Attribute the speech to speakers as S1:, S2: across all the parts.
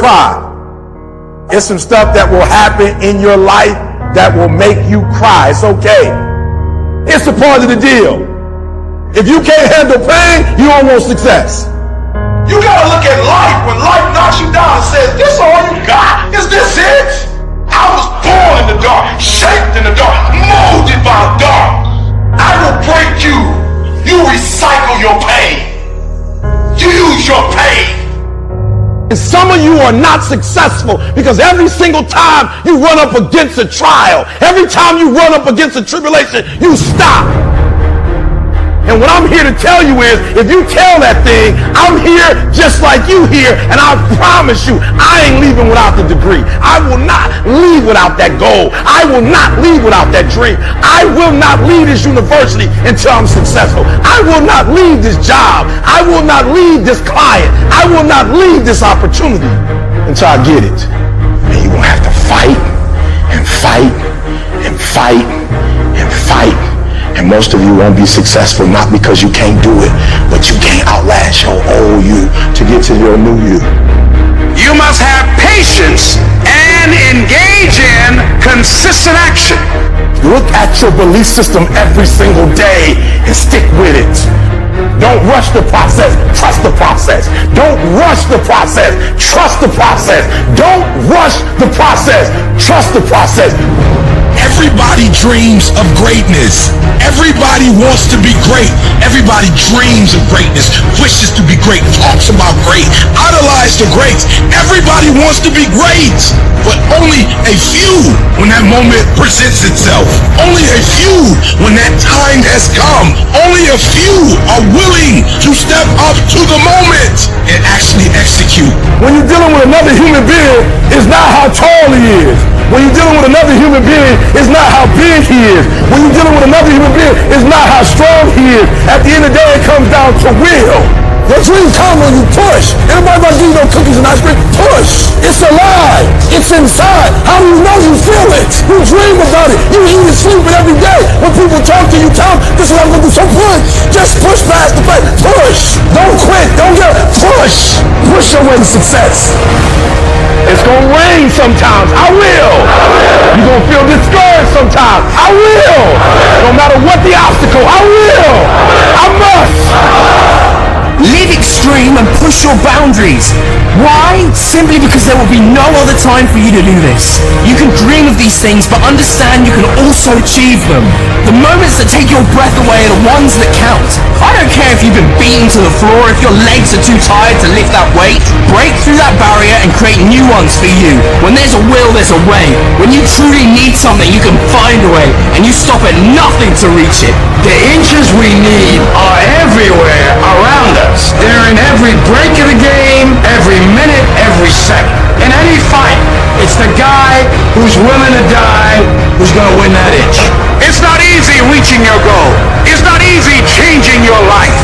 S1: cry. It's some stuff that will happen in your life that will make you cry. It's okay. It's a part of the deal. If you can't handle pain, you don't want success. You gotta look at life when life knocks you down and says, this all you got? Is this it? I was born in the dark, shaped in the dark, molded by dark. I will break you. You recycle your pain. You use your pain. And some of you are not successful because every single time you run up against a trial, every time you run up against a tribulation, you stop. And what I'm here to tell you is, if you tell that thing, I'm here just like you here, and I promise you, I ain't leaving without the degree. I will not leave without that goal. I will not leave without that dream. I will not leave this university until I'm successful. I will not leave this job. I will not leave this client. I will not leave this opportunity until I get it. And you're going to have to fight and fight and fight and fight. And most of you won't be successful, not because you can't do it, but you can't outlast your old you to get to your new you.
S2: You must have patience and engage in consistent action.
S1: Look at your belief system every single day and stick with it. Don't rush the process, trust the process. Don't rush the process, trust the process. Don't rush the process, trust the process.
S3: Everybody dreams of greatness. Everybody wants to be great. Everybody dreams of greatness, wishes to be great, talks about great, idolize the greats. Everybody wants to be great, but only a few when that moment presents itself. Only a few when that time has come. Only a few are willing to step up to the moment and actually execute.
S1: When you're dealing with another human being, it's not how tall he is. When you're dealing with another human being, it's not how big he is. When you're dealing with another human being, it's not how strong he is. At the end of the day, it comes down to will. Your dream comes when you push. Everybody gonna give you no cookies and ice cream. Push. It's alive. It's inside. How do you know you feel it? You dream about it. You eat and sleep it every day. When people talk to you, tell them, this is what I'm gonna do. So push. Just push past the pain. Push. Don't quit. Don't give up. Push. Push your way to success. It's gonna rain sometimes. I will. You're gonna feel discouraged sometimes. I will. No matter what the obstacle, I will. I must.
S4: Live extreme and push your boundaries. Why? Simply because there will be no other time for you to do this. You can dream of these things, but understand you can also achieve them. The moments that take your breath away are the ones that count. I don't care if you've been beaten to the floor, if your legs are too tired to lift that weight. Break through that barrier and create new ones for you. When there's a will, there's a way. When you truly need something, you can find a way, and you stop at nothing to reach it.
S2: The inches we need are everywhere around us. They're in every break of the game, every minute, every second. In any fight, it's the guy who's willing to die who's going to win that inch. It's not easy reaching your goal. It's not easy changing your life.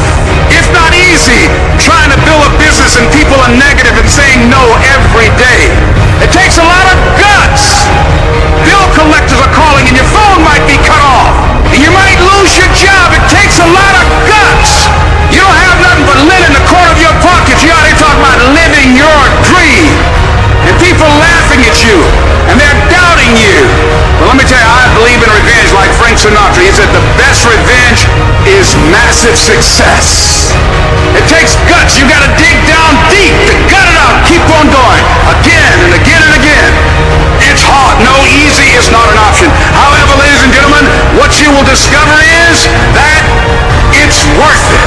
S2: It's not easy trying to build a business and people are negative and saying no every day. It takes a lot of guts. Bill collectors are calling and your phone might be cut off. And you might lose your job. It takes a lot of guts. You don't have nothing but lint in the corner of your pockets. You already talk about living your dream. And people laughing at you. And they're doubting you. Well, let me tell you, I believe in revenge like Frank Sinatra. He said the best revenge is massive success. It takes guts. You got to dig down deep to gut it out. Keep on going. Again and again and again. It's hard. No, easy is not an option. However, ladies and gentlemen, what you will discover is that it's worth it.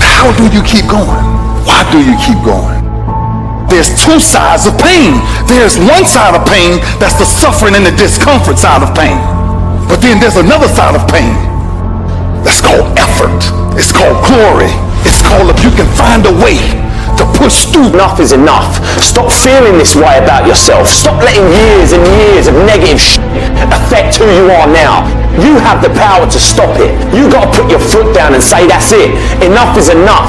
S3: How do you keep going? Why do you keep going? There's two sides of pain. There's one side of pain that's the suffering and the discomfort side of pain. But then there's another side of pain that's called effort. It's called glory. It's called if you can find a way to push through.
S5: Enough is enough. Stop feeling this way about yourself. Stop letting years and years of negative shit affect who you are now. You have the power to stop it. You got to put your foot down and say, that's it. Enough is enough.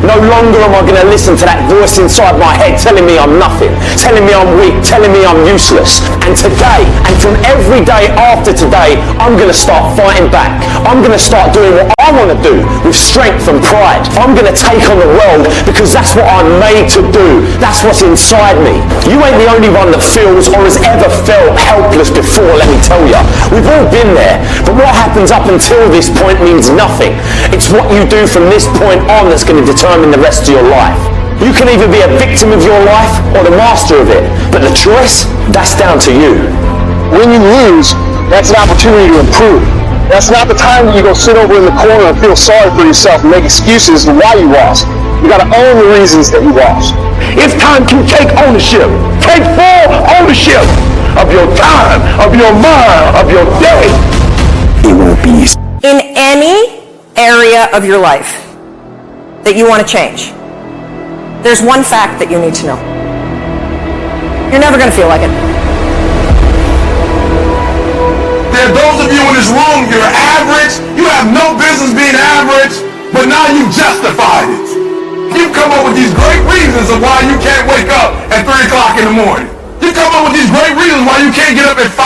S5: No longer am I going to listen to that voice inside my head telling me I'm nothing, telling me I'm weak, telling me I'm useless. And today, and from every day after today, I'm going to start fighting back. I'm going to start doing what I want to do with strength and pride. I'm going to take on the world because that's what I'm made to do. That's what's inside me. You ain't the only one that feels or has ever felt helpless before, let me tell you. We've all been there. But what happens up until this point means nothing. It's what you do from this point on that's going to determine the rest of your life. You can either be a victim of your life or the master of it. But the choice, that's down to you.
S6: When you lose, that's an opportunity to improve. That's not the time that you go sit over in the corner and feel sorry for yourself and make excuses for why you lost. You gotta own the reasons that you lost.
S1: It's time to take ownership. Take full ownership of your time, of your mind, of your day.
S3: It won't be easy.
S7: In any area of your life that you want to change, there's one fact that you need to know. You're never going to feel like it.
S1: There are those of you in this room, you're average, you have no business being average, but now you've justified it. You've come up with these great reasons of why you can't wake up at 3 o'clock in the morning. You come up with these great reasons why you can't get up at 5.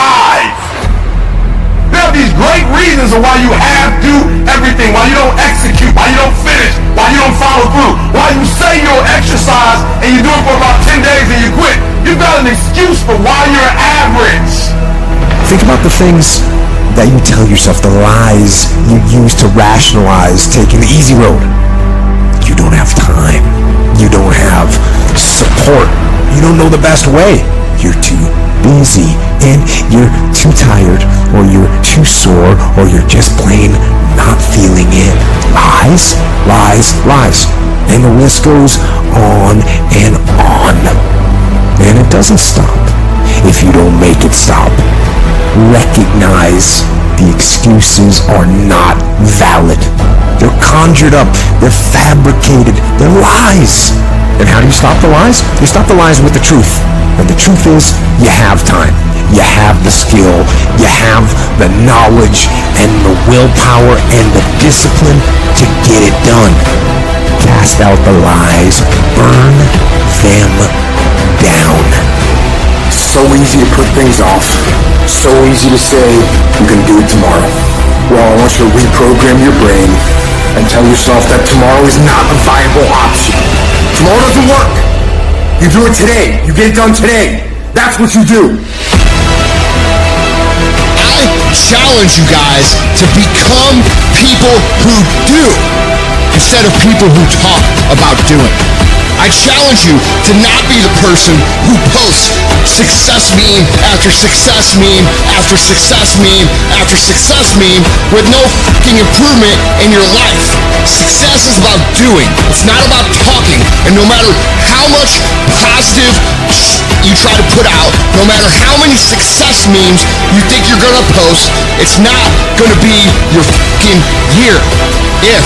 S1: There are these great reasons of why you have to do everything, why you don't execute, why you don't finish, why you don't follow through, why you say you'll exercise and you do it for about 10 days and you quit. You've got an excuse for why you're average.
S3: Think about the things that you tell yourself, the lies you use to rationalize taking the easy road. You don't have time. You don't have support. You don't know the best way. You're too busy, and you're too tired, or you're too sore, or you're just plain not feeling it. Lies, lies, lies. And the list goes on and on. And it doesn't stop if you don't make it stop. Recognize the excuses are not valid. They're conjured up. They're fabricated. They're lies. And how do you stop the lies? You stop the lies with the truth. And the truth is, you have time. You have the skill. You have the knowledge and the willpower and the discipline to get it done. Cast out the lies. Burn them down.
S2: So easy to put things off. So easy to say, you can do it tomorrow. Well, I want you to reprogram your brain and tell yourself that tomorrow is not a viable option. Tomorrow doesn't work. You do it today. You get it done today. That's what you do.
S3: I challenge you guys to become people who do instead of people who talk about doing. I challenge you to not be the person who posts success meme after success meme after success meme after success meme with no fucking improvement in your life. Success is about doing. It's not about talking. And no matter how much positive you try to put out, no matter how many success memes you think you're gonna post, it's not gonna be your fucking year if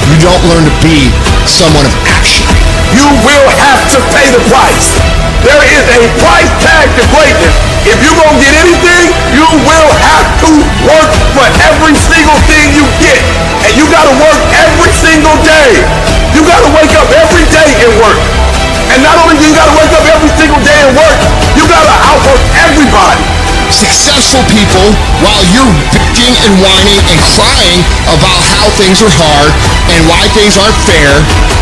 S3: you don't learn to be someone of action.
S1: You will have to pay the price. There is a price tag to greatness. If you're going to get anything, you will have to work for every single thing you get. And you got to work every single day. You got to wake up every day and work. And not only do you got to wake up every single day and work, you got to outwork everybody.
S3: Successful people, while you're bitching and whining and crying about how things are hard and why things aren't fair,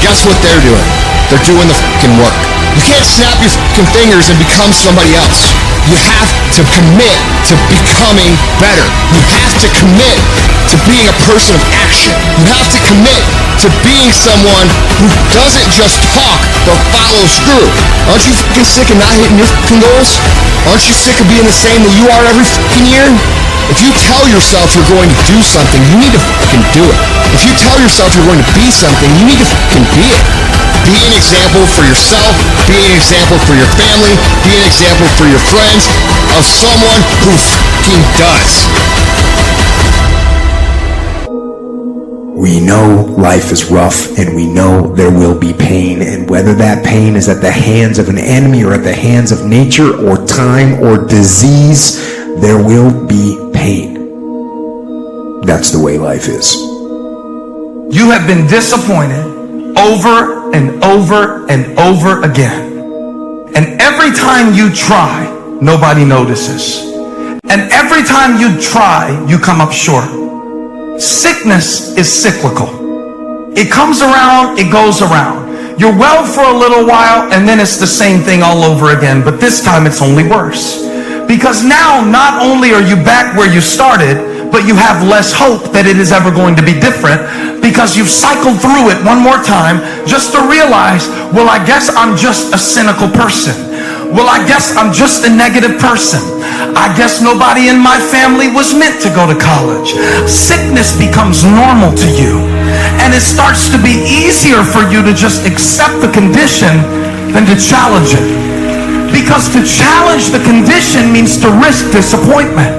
S3: guess what they're doing? They're doing the fucking work. You can't snap your fucking fingers and become somebody else. You have to commit to becoming better. You have to commit to being a person of action. You have to commit to being someone who doesn't just talk, but follows through. Aren't you fucking sick of not hitting your fucking goals? Aren't you sick of being the same that you are every fucking year? If you tell yourself you're going to do something, you need to fucking do it. If you tell yourself you're going to be something, you need to fucking be it. Be an example for yourself, be an example for your family, be an example for your friends of someone who fucking does. We know life is rough, and we know there will be pain, and whether that pain is at the hands of an enemy or at the hands of nature or time or disease, there will be pain. That's the way life is.
S2: You have been disappointed.
S8: over and over and over again. And every time you try, nobody notices. And every time you try, you come up short. Sickness is cyclical. It comes around, it goes around. You're well for a little while, and then it's the same thing all over again, but this time it's only worse. Because now, not only are you back where you started, but you have less hope that it is ever going to be different, because you've cycled through it one more time just to realize, well, I guess I'm just a cynical person. Well, I guess I'm just a negative person. I guess nobody in my family was meant to go to college. Sickness becomes normal to you, and it starts to be easier for you to just accept the condition than to challenge it. Because to challenge the condition means to risk disappointment.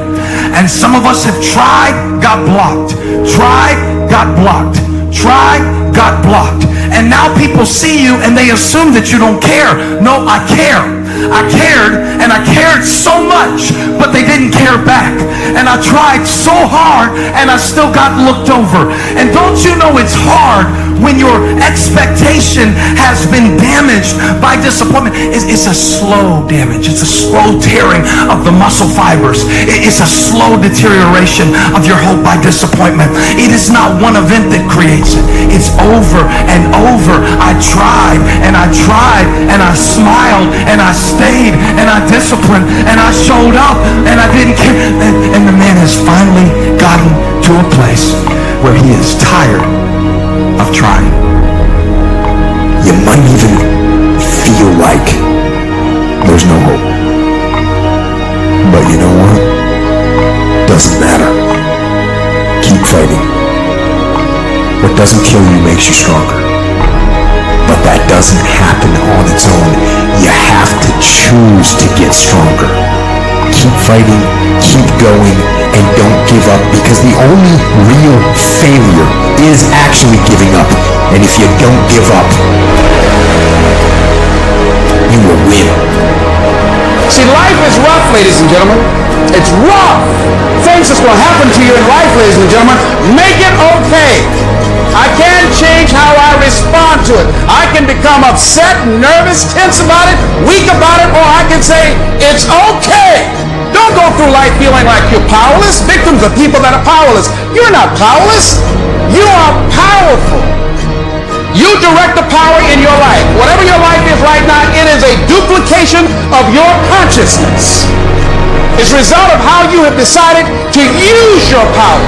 S8: And some of us have tried, got blocked. Tried, got blocked. Tried, got blocked. And now people see you and they assume that you don't care. No, I care. I cared, and I cared so much, but they didn't care back. And I tried so hard, and I still got looked over. And don't you know it's hard when your expectation has been damaged by disappointment? It's a slow damage. It's a slow tearing of the muscle fibers. It's a slow deterioration of your hope by disappointment. It is not one event that creates it. It's over and over. I tried, and I tried, and I smiled, and I stayed, and I disciplined, and I showed up, and I didn't care. And the man has finally gotten to a place where he is tired of trying.
S9: You might even feel like there's no hope. But you know what? Doesn't matter. Keep fighting. What doesn't kill you makes you stronger. But that doesn't happen on its own. You have to choose to get stronger. Keep fighting, keep going, and don't give up, because the only real failure is actually giving up. And if you don't give up, you will win.
S2: See, life is rough, ladies and gentlemen. It's rough. Things that's going to happen to you in life, ladies and gentlemen, make it okay. I can change how I respond to it. I can become upset, nervous, tense about it, weak about it, or I can say, it's okay. Don't go through life feeling like you're powerless. Victims are people that are powerless. You're not powerless. You are powerful. You direct the power in your life. Whatever your life is right now, it is a duplication of your consciousness. It's a result of how you have decided to use your power.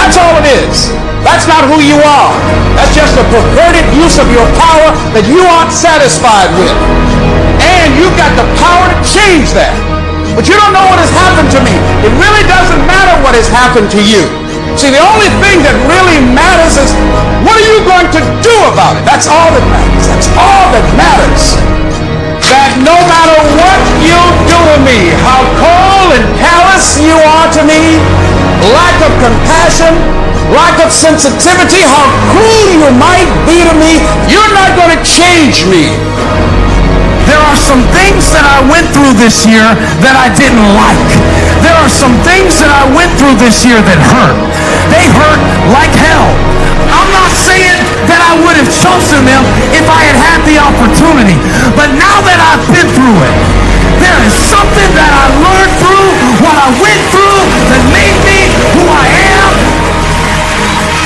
S2: That's all it is. That's not who you are. That's just a perverted use of your power that you aren't satisfied with. And you've got the power to change that. But you don't know what has happened to me. It really doesn't matter what has happened to you. See, the only thing that really matters is, what are you going to do about it? That's all that matters. That's all that matters. That no matter what you do to me, how cold and callous you are to me, lack of compassion, lack of sensitivity, how cruel you might be to me, you're not going to change me.
S8: There are some things that I went through this year that I didn't like. There are some things that I went through this year that hurt. They hurt like hell. I'm not saying that I would have chosen them if I had had the opportunity. But now that I've been through it, there is something that I learned through what I went through that made me who I am.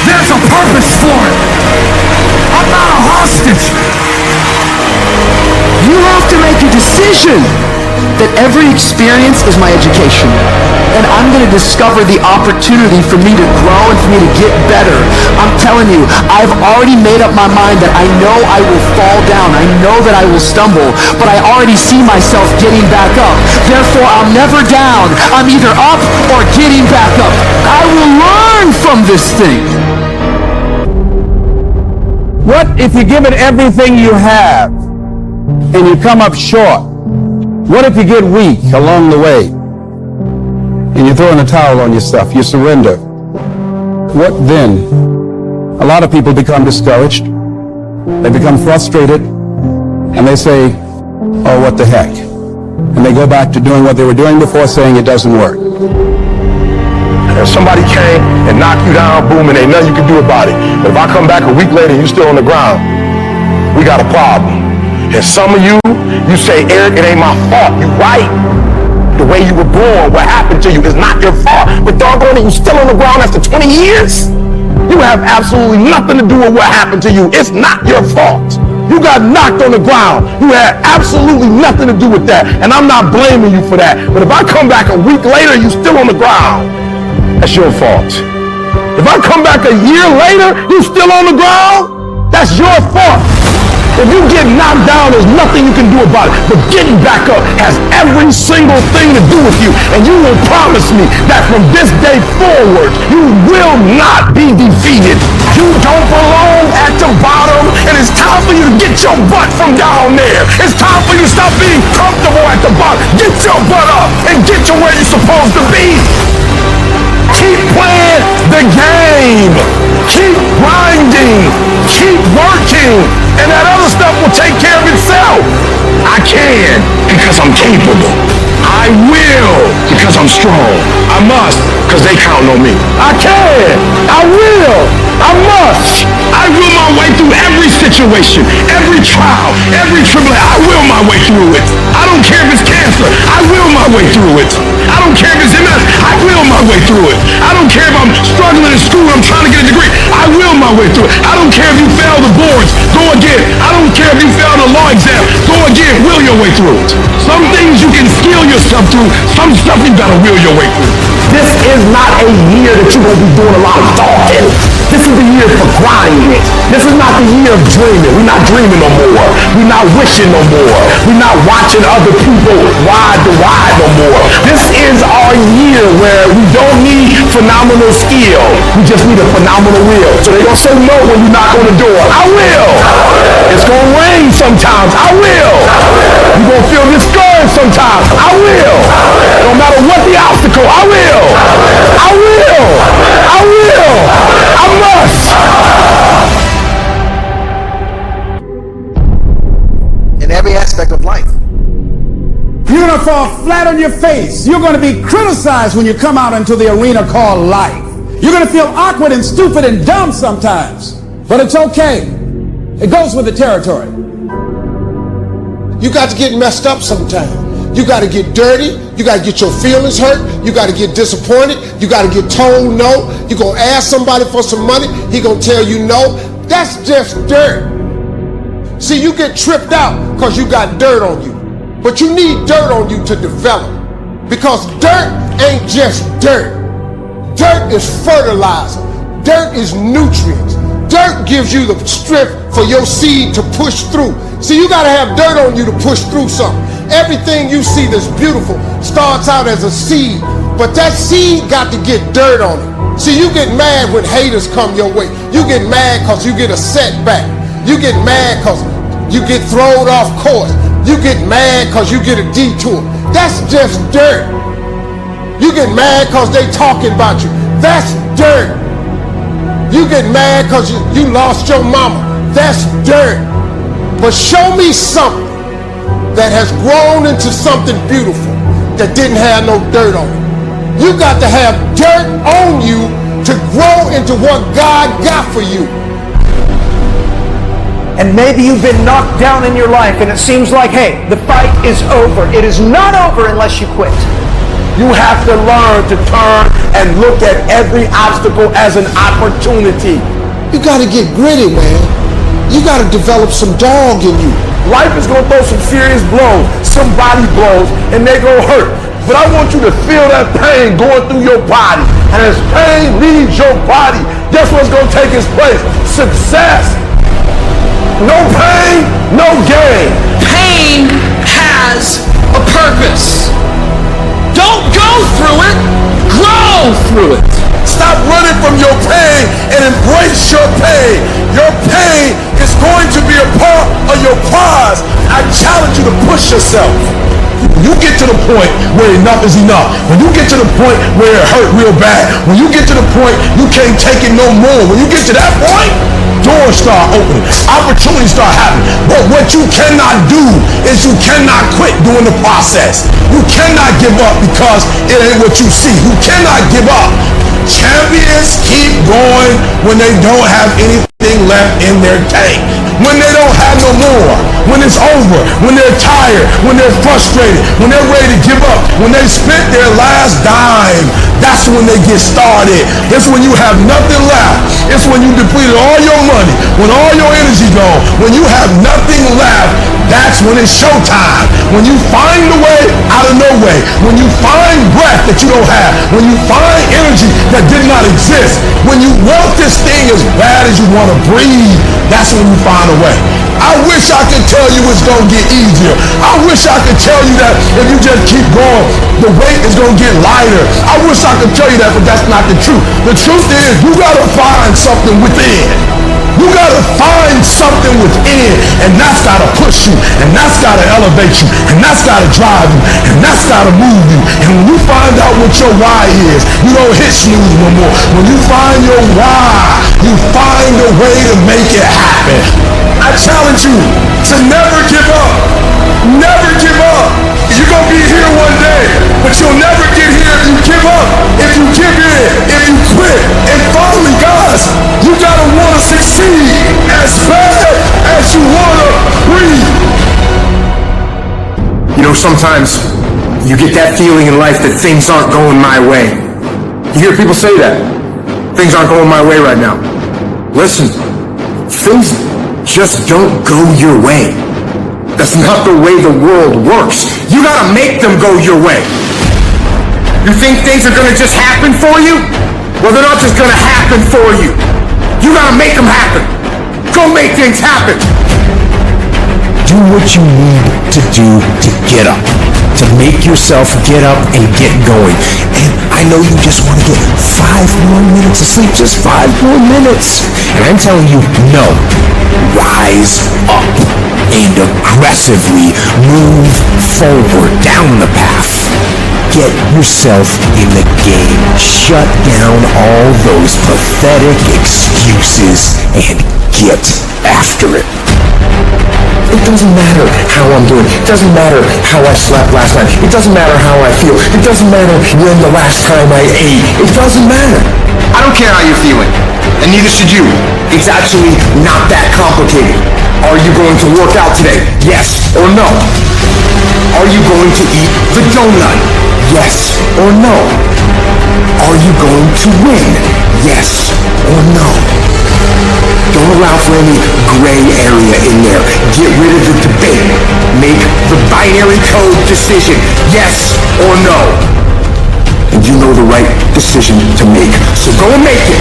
S8: There's a purpose for it. I'm not a hostage.
S4: You have to make a decision that every experience is my education. And I'm going to discover the opportunity for me to grow and for me to get better. I'm telling you, I've already made up my mind that I know I will fall down. I know that I will stumble, but I already see myself getting back up. Therefore, I'm never down. I'm either up or getting back up. I will learn from this thing.
S2: What if you give it everything you have and you come up short? What if you get weak along the way and you throw in a towel on yourself, you surrender? What then? A lot of people become discouraged, they become frustrated, and they say, oh, what the heck? And they go back to doing what they were doing before, saying it doesn't work.
S1: If somebody came and knocked you down, boom, and ain't nothing you can do about it. But if I come back a week later and you're still on the ground, we got a problem. And some of you say, Eric, it ain't my fault. You right. The way you were born, what happened to you is not your fault. But doggone it, you still on the ground after 20 years? You have absolutely nothing to do with what happened to you. It's not your fault. You got knocked on the ground. You had absolutely nothing to do with that. And I'm not blaming you for that. But if I come back a week later, you still on the ground, that's your fault. If I come back a year later, you still on the ground, that's your fault. If you get knocked down, there's nothing you can do about it. But getting back up has every single thing to do with you. And you will promise me that from this day forward, you will not be defeated. You don't belong at the bottom, and it's time for you to get your butt from down there. It's time for you to stop being comfortable at the bottom. Get your butt up and get to where you're supposed to be. Keep playing the game. Keep grinding. Keep working. And that other stuff will take care of itself. I can because I'm capable. I will because I'm strong. I must because they count on me. I can. I will. I must. I will my way through every situation, every trial, every tribulation. I will my way through it. I don't care if it's cancer. I will my way through it. I don't care if it's MS. I will my way through it. I don't care if I'm struggling in school and I'm trying to get a degree. I will my way through it. I don't care if you fail the boards. Go again. I don't care if you fail the law exam. Go again. Will your way through it. Some things you can skill yourself through. Some stuff you gotta will your way through. This is not a year that you're gonna be doing a lot of talking. This is the year for grinding. This is not the year of dreaming. We're not dreaming no more. We're not wishing no more. We're not watching other people ride the ride no more. This is our year where we don't need phenomenal skill. We just need a phenomenal will. So they're gonna say no when you knock on the door. I will. It's gonna rain sometimes. I will. You're gonna feel discouraged sometimes. I will. No matter what the obstacle, I will. I will. I will. I must.
S10: In every aspect of life.
S11: You're going to fall flat on your face. You're going to be criticized when you come out into the arena called life. You're going to feel awkward and stupid and dumb sometimes. But it's okay. It goes with the territory.
S12: You got to get messed up sometimes. You got to get dirty. You got to get your feelings hurt. You got to get disappointed. You got to get told no. You're going to ask somebody for some money. He going to tell you no. That's just dirt. See, you get tripped out because you got dirt on you. But you need dirt on you to develop. Because dirt ain't just dirt. Dirt is fertilizer. Dirt is nutrients. Dirt gives you the strength for your seed to push through. See, you got to have dirt on you to push through something. Everything you see that's beautiful starts out as a seed, but that seed got to get dirt on it. See, you get mad when haters come your way. You get mad because you get a setback. You get mad because you get thrown off course. You get mad because you get a detour. That's just dirt. You get mad because they talking about you. That's dirt. You get mad because you lost your mama. That's dirt. But show me something that has grown into something beautiful that didn't have no dirt on it. You got to have dirt on you to grow into what God got for you.
S10: And maybe you've been knocked down in your life and it seems like, hey, the fight is over. It is not over unless you quit.
S1: You have to learn to turn and look at every obstacle as an opportunity.
S12: You got to get gritty, man. You got to develop some dog in you.
S1: Life is going to throw some serious blows, some body blows, and they're going to hurt. But I want you to feel that pain going through your body. And as pain leaves your body, guess what's going to take its place? Success. No pain, no gain.
S4: Pain has a purpose. Don't go through it, grow through it.
S1: Stop running from your pain and embrace your pain. Your pain is going to be a part of your prize. I challenge you to push yourself. When you get to the point where enough is enough, when you get to the point where it hurt real bad, when you get to the point you can't take it no more, when you get to that point, doors start opening, opportunities start happening. But what you cannot do is you cannot quit during the process. You cannot give up because it ain't what you see. You cannot give up Champions keep going when they don't have anything left in their tank. When they don't have no more, when it's over, when they're tired, when they're frustrated, when they're ready to give up, when they spent their last dime, that's when they get started. It's when you have nothing left. It's when you depleted all your money, when all your energy gone, when you have nothing left. That's when it's showtime. When you find a way out of no way, when you find breath that you don't have, when you find energy that did not exist, when you want this thing as bad as you want to breathe, that's when you find a way. I wish I could tell you it's going to get easier. I wish I could tell you that if you just keep going, the weight is going to get lighter. I wish I could tell you that, but that's not the truth. The truth is you got to find something within. You got to find something within, and that's got to push you, and that's got to elevate you, and that's got to drive you, and that's got to move you. And when you find out what your why is, you don't hit snooze no more. When you find your why, you find a way to make it happen. I challenge you to never give up. Never give up. You're going to be here one day, but you'll never get here if you give up, if you give in, if you quit. And finally, guys, you got to want to succeed as bad as you want to breathe.
S2: You know, sometimes you get that feeling in life that things aren't going my way. You hear people say that. Things aren't going my way right now. Listen, things just don't go your way. That's not the way the world works. You gotta make them go your way. You think things are gonna just happen for you? Well, they're not just gonna happen for you. You gotta make them happen. Go make things happen.
S9: Do what you need to do to get up, to make yourself get up and get going. And I know you just want to get 5 more minutes of sleep, just 5 more minutes. And I'm telling you, no. Rise up and aggressively move forward down the path. Get yourself in the game. Shut down all those pathetic excuses and get after it. It doesn't matter how I'm doing. It doesn't matter how I slept last night. It doesn't matter how I feel. It doesn't matter when the last time I ate. It doesn't matter.
S2: I don't care how you're feeling, and neither should you.
S9: It's actually not that complicated.
S2: Are you going to work out today?
S9: Yes or no?
S2: Are you going to eat the donut?
S9: Yes or no? Are you going to win? Yes or no? Don't allow for any gray area in there. Get rid of the debate. Make the binary code decision. Yes or no. And you know the right decision to make. So go and make it.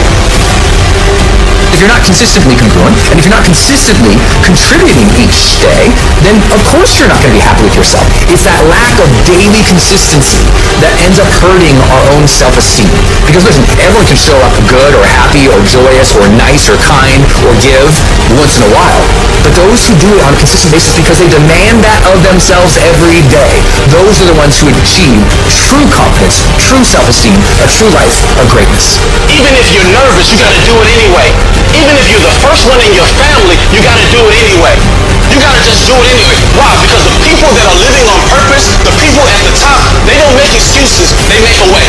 S4: If you're not consistently congruent, and if you're not consistently contributing each day, then of course you're not going to be happy with yourself. It's that lack of daily consistency that ends up hurting our own self-esteem. Because listen, everyone can show up good or happy or joyous or nice or kind or give once in a while. But those who do it on a consistent basis because they demand that of themselves every day, those are the ones who achieve true confidence, true self-esteem, a true life of greatness.
S5: Even if you're nervous, you gotta do it anyway. Even if you're the first one in your family, you gotta do it anyway. You gotta just do it anyway. Why? Because the people that are living on purpose, the people at the top, they don't make excuses, they make a way.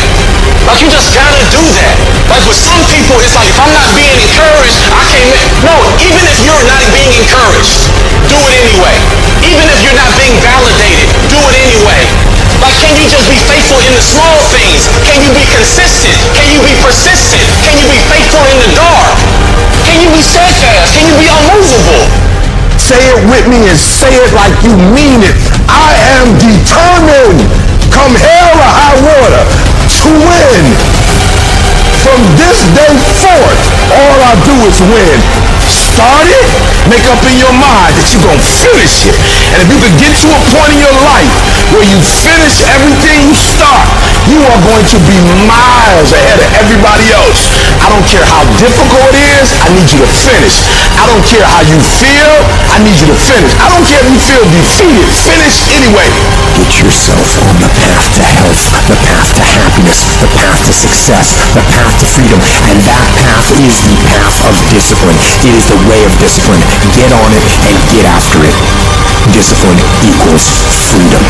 S5: Like, you just gotta do that. Like, with some people, it's like, if I'm not being encouraged, I can't make... No, even if you're not being encouraged, do it anyway. Even if you're not being validated, do it anyway. Like, can you just be faithful in the small things? Can you be consistent? Can you be persistent? Can you be faithful in the dark? Can you be steadfast? Can you be unmovable?
S1: Say it with me and say it like you mean it. I am determined, come hell or high water, to win. From this day forth, all I do is win. Start it, make up in your mind that you're going to finish it. And if you can get to a point in your life where you finish everything you start, you are going to be miles ahead of everybody else. I don't care how difficult it is, I need you to finish. I don't care how you feel, I need you to finish. I don't care if you feel defeated, finish anyway.
S9: Get yourself on the path to health, the path to happiness, the path to success, the path to freedom. And that path is the path of discipline. It is the way of discipline. Get on it and get after it. Discipline equals freedom.